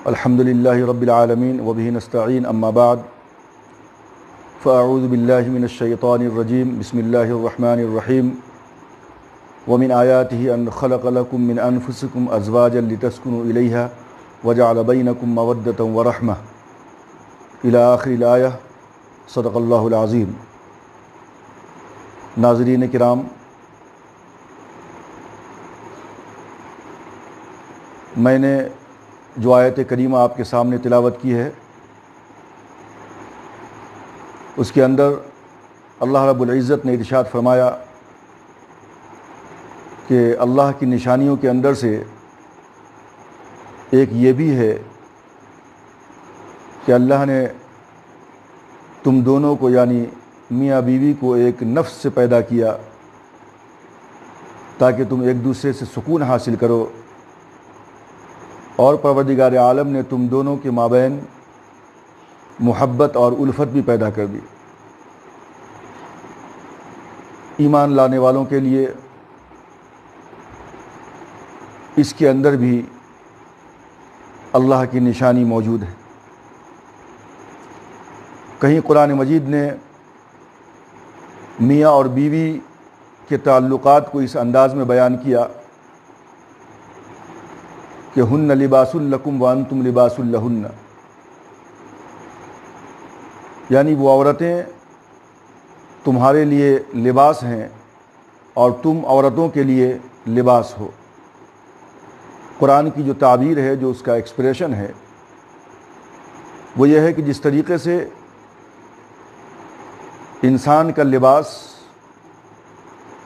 الحمد للہ رب العالمین وبہ نستعین اما بعد فاعوذ باللہ من الشیطان الرجیم بسم اللہ الرحمن الرحیم ومن آیاتہ ان خلق لکم من انفسکم ازواجا لتسکنوا الیہا وجعل بینکم مودۃ ورحمہ الی آخر الآیہ صدق اللہ العظیم۔ ناظرین کرام، میں نے جو آیت کریمہ آپ کے سامنے تلاوت کی ہے اس کے اندر اللہ رب العزت نے ارشاد فرمایا کہ اللہ کی نشانیوں کے اندر سے ایک یہ بھی ہے کہ اللہ نے تم دونوں کو یعنی میاں بیوی کو ایک نفس سے پیدا کیا تاکہ تم ایک دوسرے سے سکون حاصل کرو، اور پروردگار عالم نے تم دونوں کے مابین محبت اور الفت بھی پیدا کر دی۔ ایمان لانے والوں کے لیے اس کے اندر بھی اللہ کی نشانی موجود ہے۔ کہیں قرآن مجید نے میاں اور بیوی کے تعلقات کو اس انداز میں بیان کیا کہ ہن لباس لکم وانتم لباس لہن، یعنی وہ عورتیں تمہارے لیے لباس ہیں اور تم عورتوں کے لیے لباس ہو۔ قرآن کی جو تعبیر ہے، جو اس کا ایکسپریشن ہے، وہ یہ ہے کہ جس طریقے سے انسان کا لباس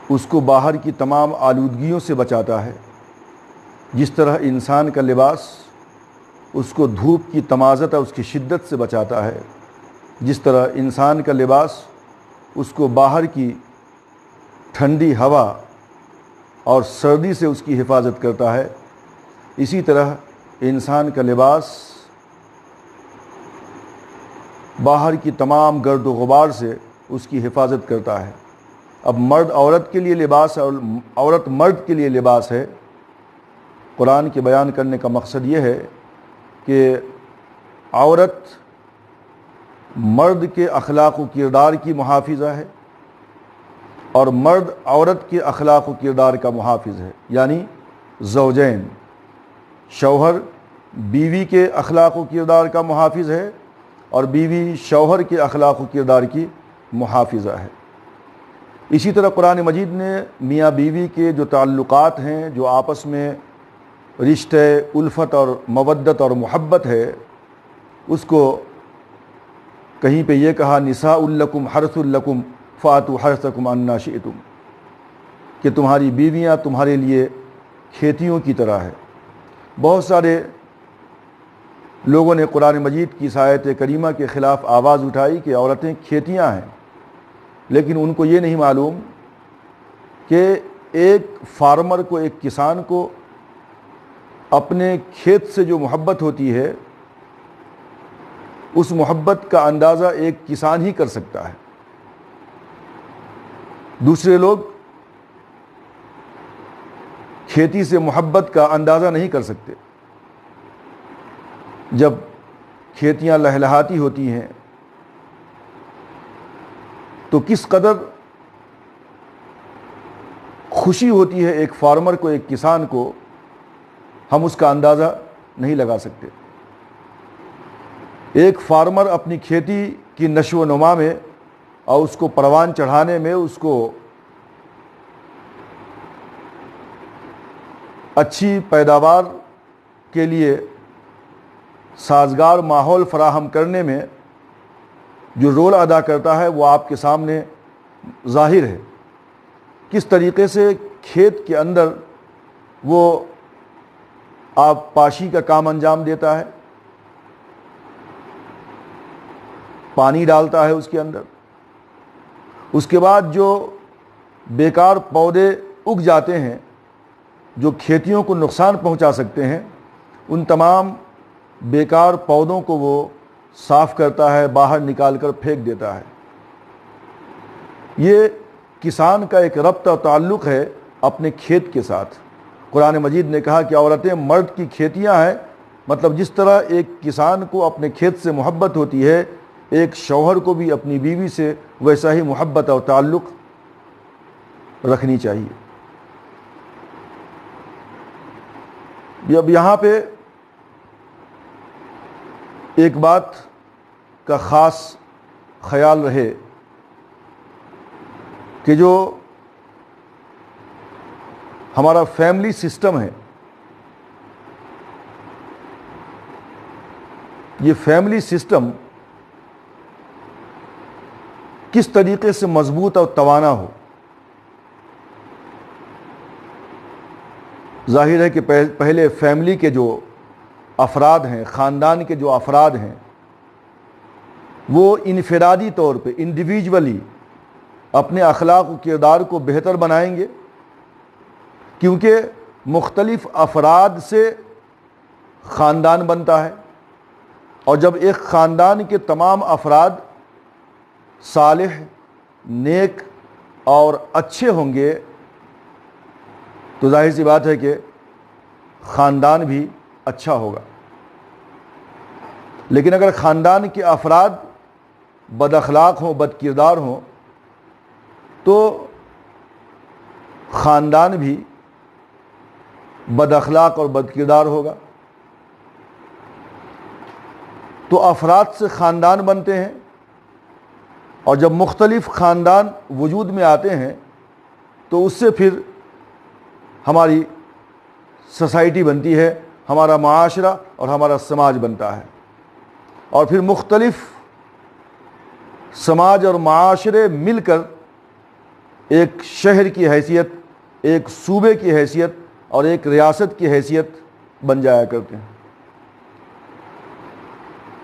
اس کو باہر کی تمام آلودگیوں سے بچاتا ہے، جس طرح انسان کا لباس اس کو دھوپ کی تمازت اور اس کی شدت سے بچاتا ہے، جس طرح انسان کا لباس اس کو باہر کی ٹھنڈی ہوا اور سردی سے اس کی حفاظت کرتا ہے، اسی طرح انسان کا لباس باہر کی تمام گرد و غبار سے اس کی حفاظت کرتا ہے۔ اب مرد عورت کے لیے لباس اور عورت مرد کے لیے لباس ہے۔ قرآن کے بیان کرنے کا مقصد یہ ہے کہ عورت مرد کے اخلاق و کردار کی محافظہ ہے اور مرد عورت کے اخلاق و کردار کا محافظ ہے، یعنی زوجین، شوہر بیوی کے اخلاق و کردار کا محافظ ہے اور بیوی شوہر کے اخلاق و کردار کی محافظہ ہے۔ اسی طرح قرآن مجید نے میاں بیوی کے جو تعلقات ہیں، جو آپس میں رشتہ الفت اور مودت اور محبت ہے، اس کو کہیں پہ یہ کہا نساء لکم حرث لکم فاتوا حرثکم انا شئتم، کہ تمہاری بیویاں تمہارے لیے کھیتیوں کی طرح ہے۔ بہت سارے لوگوں نے قرآن مجید کی اس آیت کریمہ کے خلاف آواز اٹھائی کہ عورتیں کھیتیاں ہیں، لیکن ان کو یہ نہیں معلوم کہ ایک فارمر کو، ایک کسان کو اپنے کھیت سے جو محبت ہوتی ہے، اس محبت کا اندازہ ایک کسان ہی کر سکتا ہے۔ دوسرے لوگ کھیتی سے محبت کا اندازہ نہیں کر سکتے۔ جب کھیتیاں لہلہاتی ہوتی ہیں تو کس قدر خوشی ہوتی ہے ایک فارمر کو، ایک کسان کو، ہم اس کا اندازہ نہیں لگا سکتے۔ ایک فارمر اپنی کھیتی کی نشو و نما میں اور اس کو پروان چڑھانے میں، اس کو اچھی پیداوار کے لیے سازگار ماحول فراہم کرنے میں جو رول ادا کرتا ہے، وہ آپ کے سامنے ظاہر ہے۔ کس طریقے سے کھیت کے اندر وہ آپ پاشی کا کام انجام دیتا ہے، پانی ڈالتا ہے اس کے اندر، اس کے بعد جو بیکار پودے اگ جاتے ہیں جو کھیتیوں کو نقصان پہنچا سکتے ہیں، ان تمام بیکار پودوں کو وہ صاف کرتا ہے، باہر نکال کر پھینک دیتا ہے۔ یہ کسان کا ایک ربط و تعلق ہے اپنے کھیت کے ساتھ۔ قرآن مجید نے کہا کہ عورتیں مرد کی کھیتیاں ہیں مطلب جس طرح ایک کسان کو اپنے کھیت سے محبت ہوتی ہے، ایک شوہر کو بھی اپنی بیوی سے ویسا ہی محبت اور تعلق رکھنی چاہیے۔ اب یہاں پہ ایک بات کا خاص خیال رہے کہ جو ہمارا فیملی سسٹم ہے، یہ فیملی سسٹم کس طریقے سے مضبوط اور توانا ہو۔ ظاہر ہے کہ پہلے فیملی کے جو افراد ہیں، خاندان کے جو افراد ہیں، وہ انفرادی طور پہ انڈیویجولی اپنے اخلاق و کردار کو بہتر بنائیں گے، کیونکہ مختلف افراد سے خاندان بنتا ہے، اور جب ایک خاندان کے تمام افراد صالح، نیک اور اچھے ہوں گے تو ظاہر سی بات ہے کہ خاندان بھی اچھا ہوگا۔ لیکن اگر خاندان کے افراد بد اخلاق ہوں، بد کردار ہوں، تو خاندان بھی بد اخلاق اور بد کردار ہوگا۔ تو افراد سے خاندان بنتے ہیں، اور جب مختلف خاندان وجود میں آتے ہیں تو اس سے پھر ہماری سوسائٹی بنتی ہے، ہمارا معاشرہ اور ہمارا سماج بنتا ہے، اور پھر مختلف سماج اور معاشرے مل کر ایک شہر کی حیثیت، ایک صوبے کی حیثیت اور ایک ریاست کی حیثیت بن جایا کرتے ہیں۔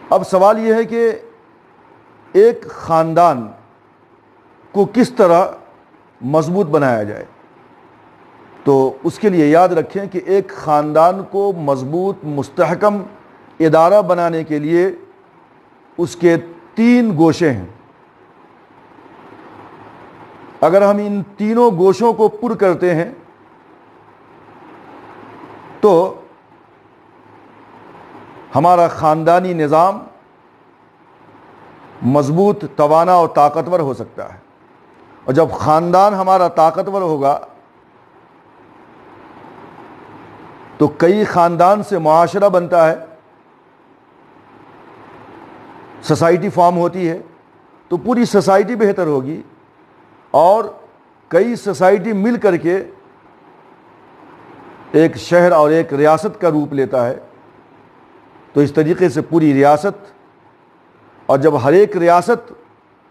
اب سوال یہ ہے کہ ایک خاندان کو کس طرح مضبوط بنایا جائے۔ تو اس کے لیے یاد رکھیں کہ ایک خاندان کو مضبوط مستحکم ادارہ بنانے کے لیے اس کے 3 گوشے ہیں۔ اگر ہم ان تینوں گوشوں کو پر کرتے ہیں تو ہمارا خاندانی نظام مضبوط، توانا اور طاقتور ہو سکتا ہے۔ اور جب خاندان ہمارا طاقتور ہوگا تو کئی خاندان سے معاشرہ بنتا ہے، سوسائٹی فارم ہوتی ہے، تو پوری سوسائٹی بہتر ہوگی، اور کئی سوسائٹی مل کر کے ایک شہر اور ایک ریاست کا روپ لیتا ہے، تو اس طریقے سے پوری ریاست، اور جب ہر ایک ریاست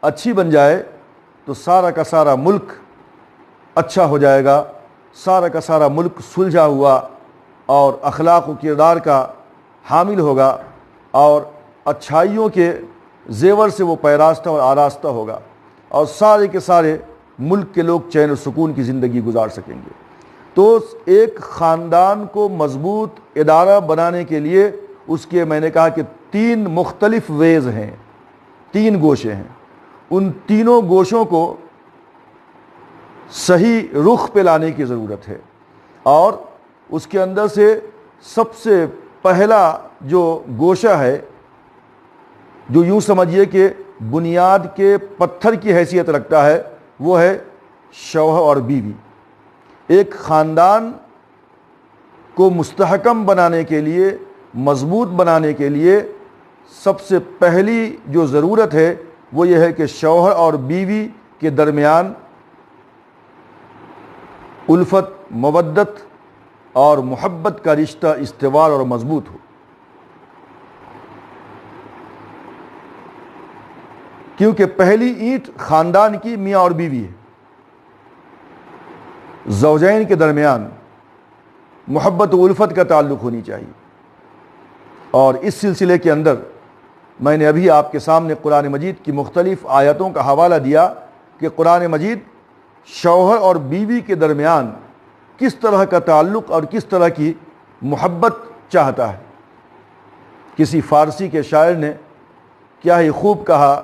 اچھی بن جائے تو سارا کا سارا ملک اچھا ہو جائے گا، سارا کا سارا ملک سلجھا ہوا اور اخلاق و کردار کا حامل ہوگا، اور اچھائیوں کے زیور سے وہ پیراستہ اور آراستہ ہوگا، اور سارے کے سارے ملک کے لوگ چین و سکون کی زندگی گزار سکیں گے۔ تو ایک خاندان کو مضبوط ادارہ بنانے کے لیے اس کے، میں نے کہا کہ 3 مختلف ویز ہیں، 3 گوشے ہیں۔ ان تینوں گوشوں کو صحیح رخ پہ لانے کی ضرورت ہے، اور اس کے اندر سے سب سے پہلا جو گوشہ ہے، جو یوں سمجھیے کہ بنیاد کے پتھر کی حیثیت رکھتا ہے، وہ ہے شوہر اور بیوی۔ ایک خاندان کو مستحکم بنانے کے لیے، مضبوط بنانے کے لیے سب سے پہلی جو ضرورت ہے وہ یہ ہے کہ شوہر اور بیوی کے درمیان الفت، مودت اور محبت کا رشتہ استوار اور مضبوط ہو۔ کیونکہ پہلی اینٹ خاندان کی میاں اور بیوی ہے، زوجین کے درمیان محبت و الفت کا تعلق ہونی چاہیے۔ اور اس سلسلے کے اندر میں نے ابھی آپ کے سامنے قرآن مجید کی مختلف آیتوں کا حوالہ دیا کہ قرآن مجید شوہر اور بیوی کے درمیان کس طرح کا تعلق اور کس طرح کی محبت چاہتا ہے۔ کسی فارسی کے شاعر نے کیا ہی خوب کہا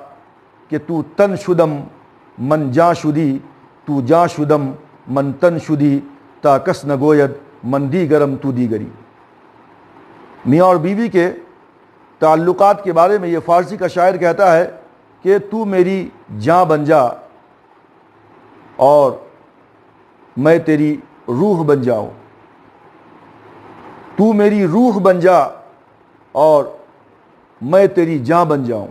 کہ تو تن شدم من جاں شدی، تو جاں شدم من تن شدی، تا کس نگوید من دیگرم تو دیگری۔ میاں اور بیوی کے تعلقات کے بارے میں یہ فارسی کا شاعر کہتا ہے کہ تو میری جاں بن جا اور میں تیری روح بن جاؤں، تو میری روح بن جا اور میں تیری جاں بن جاؤں،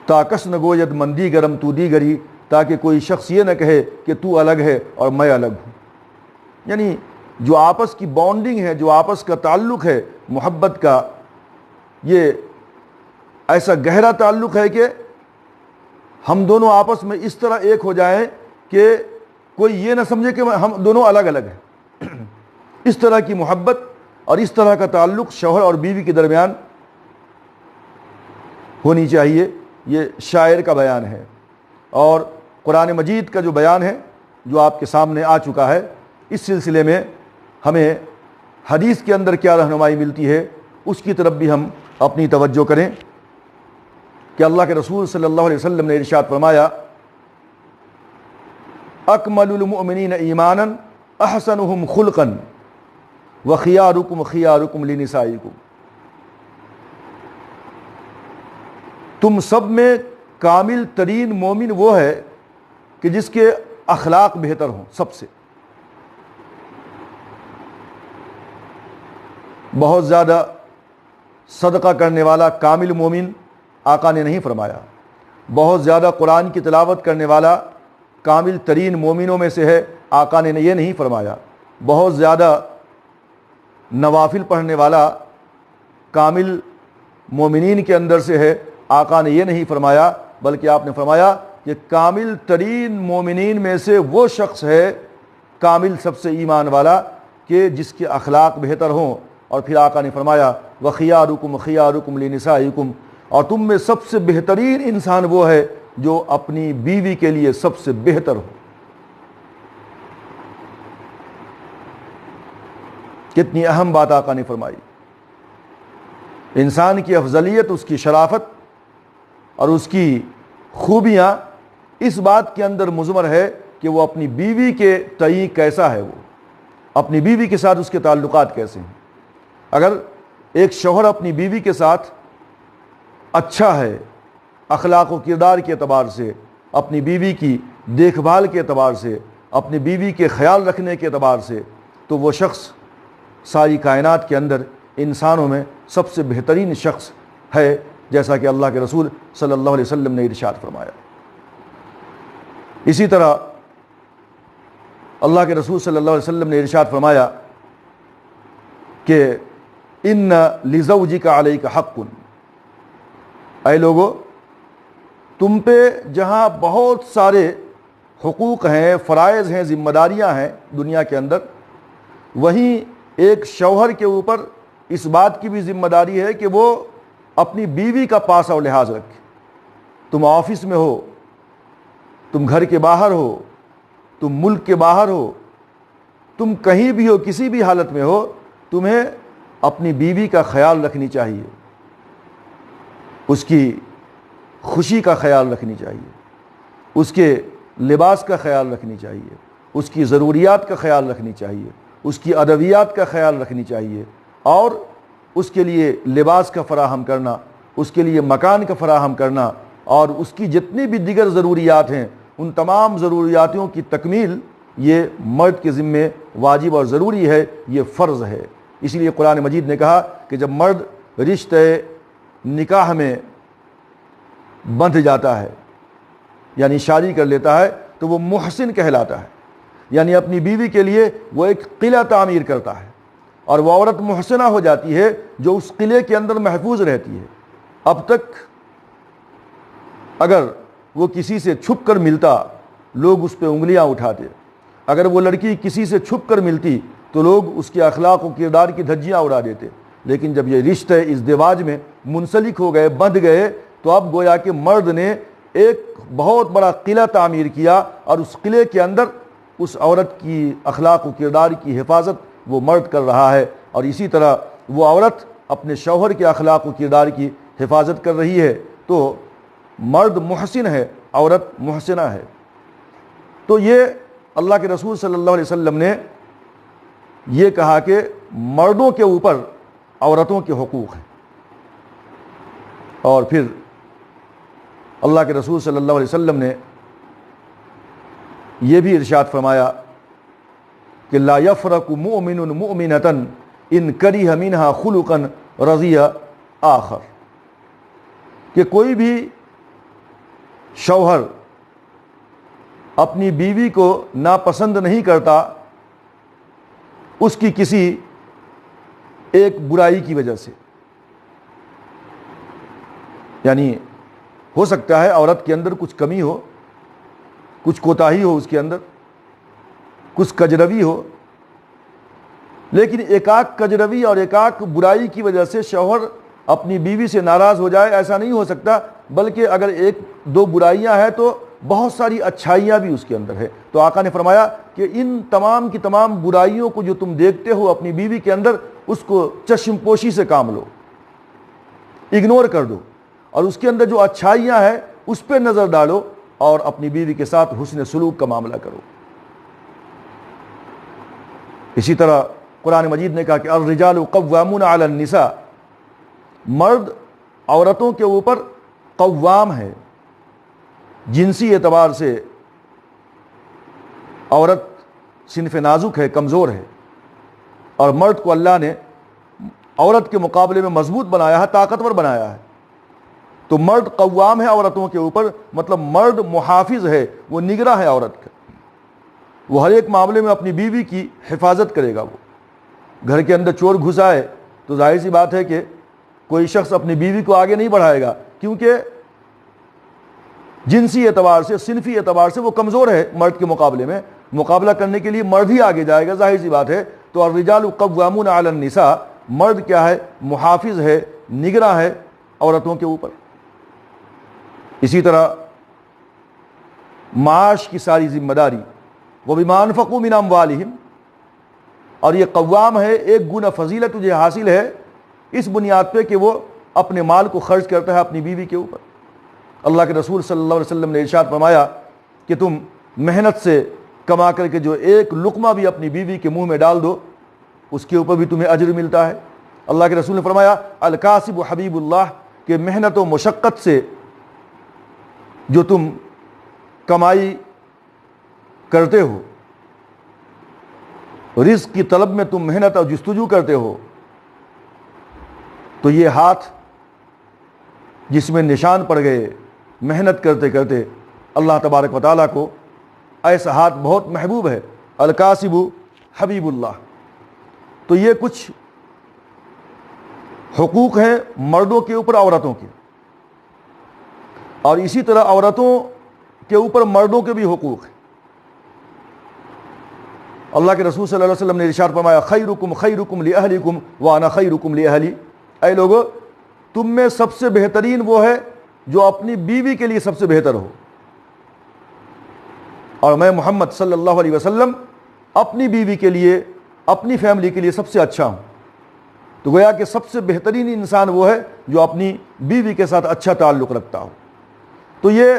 تا کس نہ گوید من دیگرم تو دیگری، تاکہ کوئی شخص یہ نہ کہے کہ تو الگ ہے اور میں الگ ہوں۔ یعنی جو آپس کی بانڈنگ ہے، جو آپس کا تعلق ہے محبت کا، یہ ایسا گہرا تعلق ہے کہ ہم دونوں آپس میں اس طرح ایک ہو جائیں کہ کوئی یہ نہ سمجھے کہ ہم دونوں الگ الگ ہیں۔ اس طرح کی محبت اور اس طرح کا تعلق شوہر اور بیوی کے درمیان ہونی چاہیے، یہ شاعر کا بیان ہے۔ اور قرآن مجید کا جو بیان ہے جو آپ کے سامنے آ چکا ہے، اس سلسلے میں ہمیں حدیث کے اندر کیا رہنمائی ملتی ہے اس کی طرف بھی ہم اپنی توجہ کریں کہ اللہ کے رسول صلی اللہ علیہ وسلم نے ارشاد فرمایا، اکمل المؤمنین ایمانا احسنہم خلقا وخیارکم خیارکم لنسائکم، تم سب میں کامل ترین مومن وہ ہے کہ جس کے اخلاق بہتر ہوں سب سے۔ بہت زیادہ صدقہ کرنے والا کامل مومن آقا نے نہیں فرمایا، بہت زیادہ قرآن کی تلاوت کرنے والا کامل ترین مومنوں میں سے ہے آقا نے یہ نہیں فرمایا، بہت زیادہ نوافل پڑھنے والا کامل مومنین کے اندر سے ہے آقا نے یہ نہیں فرمایا، بلکہ آپ نے فرمایا کہ کامل ترین مومنین میں سے وہ شخص ہے کامل سب سے ایمان والا کہ جس کے اخلاق بہتر ہوں۔ اور پھر آقا نے فرمایا وَخِيَارُكُمْ خِيَارُكُمْ لِنِسَائِكُمْ، اور تم میں سب سے بہترین انسان وہ ہے جو اپنی بیوی کے لیے سب سے بہتر ہو۔ کتنی اہم بات آقا نے فرمائی۔ انسان کی افضلیت، اس کی شرافت اور اس کی خوبیاں اس بات کے اندر مضمر ہے کہ وہ اپنی بیوی کے تئیں کیسا ہے، وہ اپنی بیوی کے ساتھ اس کے تعلقات کیسے ہیں۔ اگر ایک شوہر اپنی بیوی کے ساتھ اچھا ہے اخلاق و کردار کے اعتبار سے، اپنی بیوی کی دیکھ بھال کے اعتبار سے، اپنی بیوی کے خیال رکھنے کے اعتبار سے، تو وہ شخص ساری کائنات کے اندر انسانوں میں سب سے بہترین شخص ہے، جیسا کہ اللہ کے رسول صلی اللہ علیہ وسلم نے ارشاد فرمایا۔ اسی طرح اللہ کے رسول صلی اللہ علیہ وسلم نے ارشاد فرمایا کہ ان لزوجک علیک حق، اے لوگو تم پہ جہاں بہت سارے حقوق ہیں، فرائض ہیں، ذمہ داریاں ہیں دنیا کے اندر، وہیں ایک شوہر کے اوپر اس بات کی بھی ذمہ داری ہے کہ وہ اپنی بیوی کا پاس اور لحاظ رکھے۔ تم آفس میں ہو، تم گھر کے باہر ہو، تم ملک کے باہر ہو، تم کہیں بھی ہو، کسی بھی حالت میں ہو، تمہیں اپنی بیوی کا خیال رکھنی چاہیے، اس کی خوشی کا خیال رکھنی چاہیے، اس کے لباس کا خیال رکھنی چاہیے، اس کی ضروریات کا خیال رکھنی چاہیے، اس کی ادویات کا خیال رکھنی چاہیے، اور اس کے لیے لباس کا فراہم کرنا، اس کے لیے مکان کا فراہم کرنا، اور اس کی جتنی بھی دیگر ضروریات ہیں ان تمام ضروریاتوں کی تکمیل یہ مرد کے ذمے واجب اور ضروری ہے، یہ فرض ہے۔ اس لیے قرآن مجید نے کہا کہ جب مرد رشتہ نکاح میں بندھ جاتا ہے، یعنی شادی کر لیتا ہے، تو وہ محسن کہلاتا ہے، یعنی اپنی بیوی کے لیے وہ ایک قلعہ تعمیر کرتا ہے، اور وہ عورت محسنہ ہو جاتی ہے جو اس قلعے کے اندر محفوظ رہتی ہے۔ اب تک اگر وہ کسی سے چھپ کر ملتا لوگ اس پہ انگلیاں اٹھاتے، اگر وہ لڑکی کسی سے چھپ کر ملتی تو لوگ اس کے اخلاق و کردار کی دھجیاں اڑا دیتے، لیکن جب یہ رشتہ ازدواج میں منسلک ہو گئے، بندھ گئے، تو اب گویا کہ مرد نے ایک بہت بڑا قلعہ تعمیر کیا، اور اس قلعے کے اندر اس عورت کی اخلاق و کردار کی حفاظت وہ مرد کر رہا ہے، اور اسی طرح وہ عورت اپنے شوہر کے اخلاق و کردار کی حفاظت کر رہی ہے۔ تو مرد محسن ہے، عورت محسنہ ہے۔ تو یہ اللہ کے رسول صلی اللہ علیہ وسلم نے یہ کہا کہ مردوں کے اوپر عورتوں کے حقوق ہیں۔ اور پھر اللہ کے رسول صلی اللہ علیہ وسلم نے یہ بھی ارشاد فرمایا کہ لا یفرق مؤمن مؤمنۃ ان کرہ منہا خلقا رضی آخر، کہ کوئی بھی شوہر اپنی بیوی کو ناپسند نہیں کرتا اس کی کسی ایک برائی کی وجہ سے، یعنی ہو سکتا ہے عورت کے اندر کچھ کمی ہو، کچھ کوتاہی ہو، اس کے اندر کچھ کجروی ہو، لیکن ایکاک کجروی اور ایکاک برائی کی وجہ سے شوہر اپنی بیوی سے ناراض ہو جائے، ایسا نہیں ہو سکتا، بلکہ اگر ایک دو برائیاں ہیں تو بہت ساری اچھائیاں بھی اس کے اندر ہے۔ تو آقا نے فرمایا کہ ان تمام کی تمام برائیوں کو جو تم دیکھتے ہو اپنی بیوی کے اندر، اس کو چشم پوشی سے کام لو، اگنور کر دو، اور اس کے اندر جو اچھائیاں ہیں اس پہ نظر ڈالو اور اپنی بیوی کے ساتھ حسن سلوک کا معاملہ کرو۔ اسی طرح قرآن مجید نے کہا کہ الرجال قوامون علی النساء، مرد عورتوں کے اوپر قوام ہے، جنسی اعتبار سے عورت صنف نازک ہے، کمزور ہے، اور مرد کو اللہ نے عورت کے مقابلے میں مضبوط بنایا ہے، طاقتور بنایا ہے۔ تو مرد قوام ہے عورتوں کے اوپر، مطلب مرد محافظ ہے، وہ نگراں ہے عورت کا، وہ ہر ایک معاملے میں اپنی بیوی کی حفاظت کرے گا۔ وہ گھر کے اندر چور گھس آئے تو ظاہر سی بات ہے کہ کوئی شخص اپنی بیوی کو آگے نہیں بڑھائے گا، کیونکہ جنسی اعتبار سے، صنفی اعتبار سے وہ کمزور ہے مرد کے مقابلے میں، مقابلہ کرنے کے لیے مرد ہی آگے جائے گا، ظاہر سی بات ہے۔ تو الرجال قوامون علی النساء، مرد کیا ہے؟ محافظ ہے، نگراں ہے عورتوں کے اوپر۔ اسی طرح معاش کی ساری ذمہ داری وَبِمَا أَنفَقُوا مِنْ أَمْوَالِهِمْ، اور یہ قوام ہے، ایک گنا فضیلت تجھے حاصل ہے اس بنیاد پہ کہ وہ اپنے مال کو خرچ کرتا ہے اپنی بیوی کے اوپر۔ اللہ کے رسول صلی اللہ علیہ وسلم نے ارشاد فرمایا کہ تم محنت سے کما کر کے جو ایک لقمہ بھی اپنی بیوی کے منہ میں ڈال دو، اس کے اوپر بھی تمہیں اجر ملتا ہے۔ اللہ کے رسول نے فرمایا الکاسب حبیب اللہ، کہ محنت و مشقت سے جو تم کمائی کرتے ہو، رزق کی طلب میں تم محنت اور جستجو کرتے ہو، تو یہ ہاتھ جس میں نشان پڑ گئے محنت کرتے کرتے، اللہ تبارک و تعالیٰ کو ایسا ہاتھ بہت محبوب ہے، الکاسب حبیب اللہ۔ تو یہ کچھ حقوق ہیں مردوں کے اوپر عورتوں کے، اور اسی طرح عورتوں کے اوپر مردوں کے بھی حقوق ہیں۔ اللہ کے رسول صلی اللہ علیہ وسلم نے ارشاد فرمایا خیرکم خیرکم لأہلکم وانا خیرکم لأہلی، اے لوگو تم میں سب سے بہترین وہ ہے جو اپنی بیوی کے لیے سب سے بہتر ہو، اور میں محمد صلی اللہ علیہ وسلم اپنی بیوی کے لیے، اپنی فیملی کے لیے سب سے اچھا ہوں۔ تو گویا کہ سب سے بہترین انسان وہ ہے جو اپنی بیوی کے ساتھ اچھا تعلق رکھتا ہو۔ تو یہ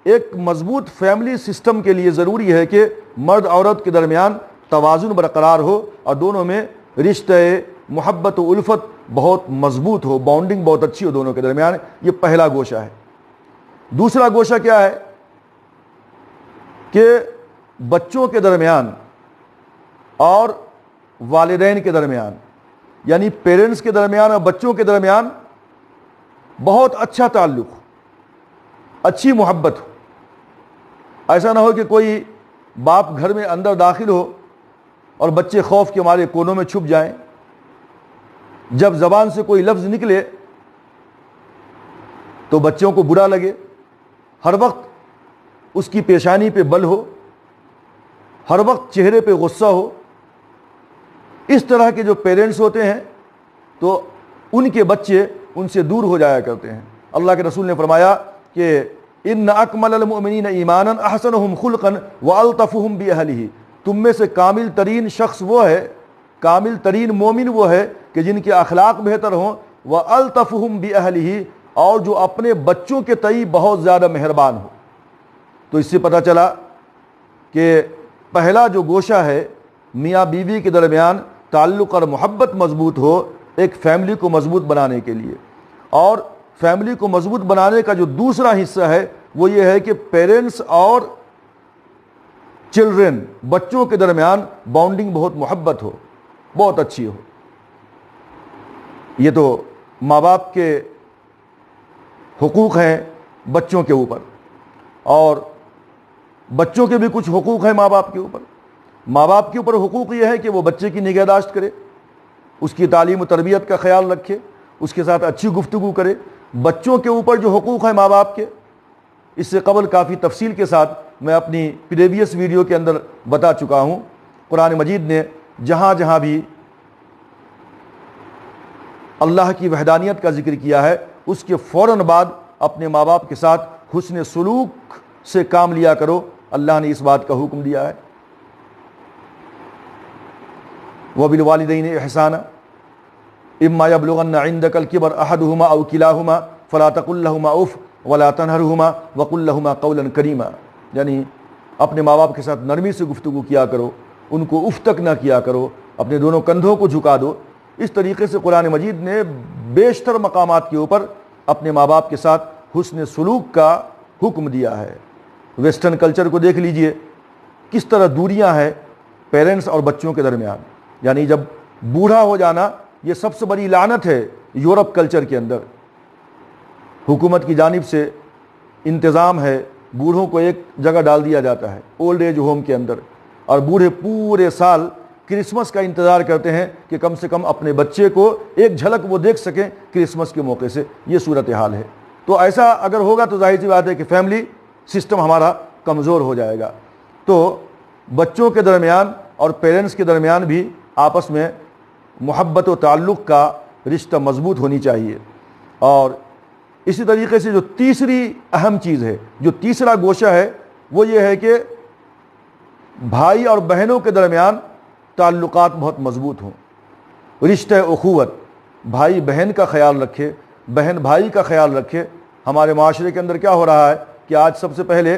ایک مضبوط فیملی سسٹم کے لیے ضروری ہے کہ مرد عورت کے درمیان توازن برقرار ہو اور دونوں میں رشتہ محبت و الفت بہت مضبوط ہو، بانڈنگ بہت اچھی ہو دونوں کے درمیان۔ یہ پہلا گوشہ ہے۔ دوسرا گوشہ کیا ہے کہ بچوں کے درمیان اور والدین کے درمیان، یعنی پیرنٹس کے درمیان اور بچوں کے درمیان بہت اچھا تعلق ہو، اچھی محبت ہو۔ ایسا نہ ہو کہ کوئی باپ گھر میں اندر داخل ہو اور بچے خوف کے مارے کونوں میں چھپ جائیں، جب زبان سے کوئی لفظ نکلے تو بچوں کو برا لگے، ہر وقت اس کی پیشانی پہ بل ہو، ہر وقت چہرے پہ غصہ ہو۔ اس طرح کے جو پیرنٹس ہوتے ہیں تو ان کے بچے ان سے دور ہو جایا کرتے ہیں۔ اللہ کے رسول نے فرمایا کہ ان اکمل المؤمنین ایمانا احسنہم خلقا والطفہم باہلہ، تم میں سے کامل ترین شخص وہ ہے، کامل ترین مومن وہ ہے کہ جن کے اخلاق بہتر ہوں، والطفہم باہلہ، اور جو اپنے بچوں کے تئیں بہت زیادہ مہربان ہو۔ تو اس سے پتہ چلا کہ پہلا جو گوشہ ہے میاں بیوی کے درمیان تعلق اور محبت مضبوط ہو، ایک فیملی کو مضبوط بنانے کے لیے. اور فیملی کو مضبوط بنانے کا جو دوسرا حصہ ہے وہ یہ ہے کہ پیرنٹس اور چلڈرن، بچوں کے درمیان بانڈنگ بہت محبت ہو، بہت اچھی ہو. یہ تو ماں باپ کے حقوق ہیں بچوں کے اوپر، اور بچوں کے بھی کچھ حقوق ہیں ماں باپ کے اوپر. ماں باپ کے اوپر حقوق یہ ہے کہ وہ بچے کی نگہداشت کرے، اس کی تعلیم و تربیت کا خیال رکھے، اس کے ساتھ اچھی گفتگو کرے. بچوں کے اوپر جو حقوق ہیں ماں باپ کے، اس سے قبل کافی تفصیل کے ساتھ میں اپنی پریویس ویڈیو کے اندر بتا چکا ہوں. قرآن مجید نے جہاں جہاں بھی اللہ کی وحدانیت کا ذکر کیا ہے، اس کے فوراً بعد اپنے ماں باپ کے ساتھ حسن سلوک سے کام لیا کرو. اللہ نے اس بات کا حکم دیا ہے. وَبِالْوَالِدَيْنِ إِحْسَانًا إِمَّا يَبْلُغَنَّ عِندَكَ الْكِبَرَ أَحَدُهُمَا أَوْ كِلَاهُمَا فَلَا تَقُل لَّهُمَا أُفٍّ وَلَا تَنْهَرْهُمَا وَقُل لَّهُمَا قَوْلًا كَرِيمًا. یعنی اپنے ماں باپ کے ساتھ نرمی سے گفتگو کیا کرو، ان کو اف تک نہ کیا کرو، اپنے دونوں کندھوں کو جھکا دو. اس طریقے سے قرآن مجید نے بیشتر مقامات کے اوپر اپنے ماں باپ کے ساتھ حسن سلوک کا حکم دیا ہے. ویسٹرن کلچر کو دیکھ لیجئے، کس طرح دوریاں ہیں پیرنٹس اور بچوں کے درمیان. یعنی جب بوڑھا ہو جانا یہ سب سے بڑی لعنت ہے یورپ کلچر کے اندر. حکومت کی جانب سے انتظام ہے، بوڑھوں کو ایک جگہ ڈال دیا جاتا ہے اولڈ ایج ہوم کے اندر، اور بوڑھے پورے سال کرسمس کا انتظار کرتے ہیں کہ کم سے کم اپنے بچے کو ایک جھلک وہ دیکھ سکیں کرسمس کے موقع سے. یہ صورتحال ہے. تو ایسا اگر ہوگا تو ظاہر سی بات ہے کہ فیملی سسٹم ہمارا کمزور ہو جائے گا. تو بچوں کے درمیان اور پیرنٹس کے درمیان بھی آپس میں محبت و تعلق کا رشتہ مضبوط ہونی چاہیے. اور اسی طریقے سے جو تیسری اہم چیز ہے، جو تیسرا گوشہ ہے، وہ یہ ہے کہ بھائی اور بہنوں کے درمیان تعلقات بہت مضبوط ہوں. رشتہ اخوت، بھائی بہن کا خیال رکھے، بہن بھائی کا خیال رکھے. ہمارے معاشرے کے اندر کیا ہو رہا ہے کہ آج سب سے پہلے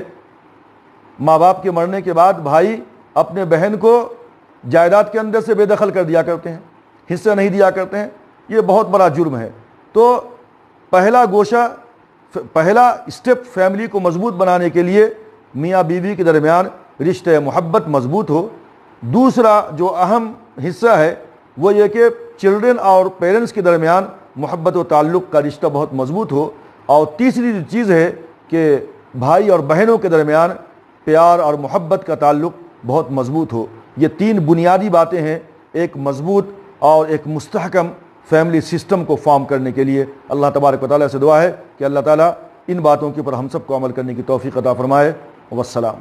ماں باپ کے مرنے کے بعد بھائی اپنے بہن کو جائیداد کے اندر سے بے دخل کر دیا کرتے ہیں، حصہ نہیں دیا کرتے ہیں. یہ بہت بڑا جرم ہے. تو پہلا گوشہ، پہلا اسٹیپ فیملی کو مضبوط بنانے کے لیے میاں بیوی کے درمیان رشتہ محبت مضبوط ہو. دوسرا جو اہم حصہ ہے وہ یہ کہ چلڈرن اور پیرنٹس کے درمیان محبت و تعلق کا رشتہ بہت مضبوط ہو. اور تیسری جو چیز ہے کہ بھائی اور بہنوں کے درمیان پیار اور محبت کا تعلق بہت مضبوط ہو. یہ تین بنیادی باتیں ہیں ایک مضبوط اور ایک مستحکم فیملی سسٹم کو فارم کرنے کے لیے. اللہ تبارک و تعالیٰ سے دعا ہے کہ اللہ تعالیٰ ان باتوں کے اوپر ہم سب کو عمل کرنے کی توفیق عطا فرمائے. والسلام.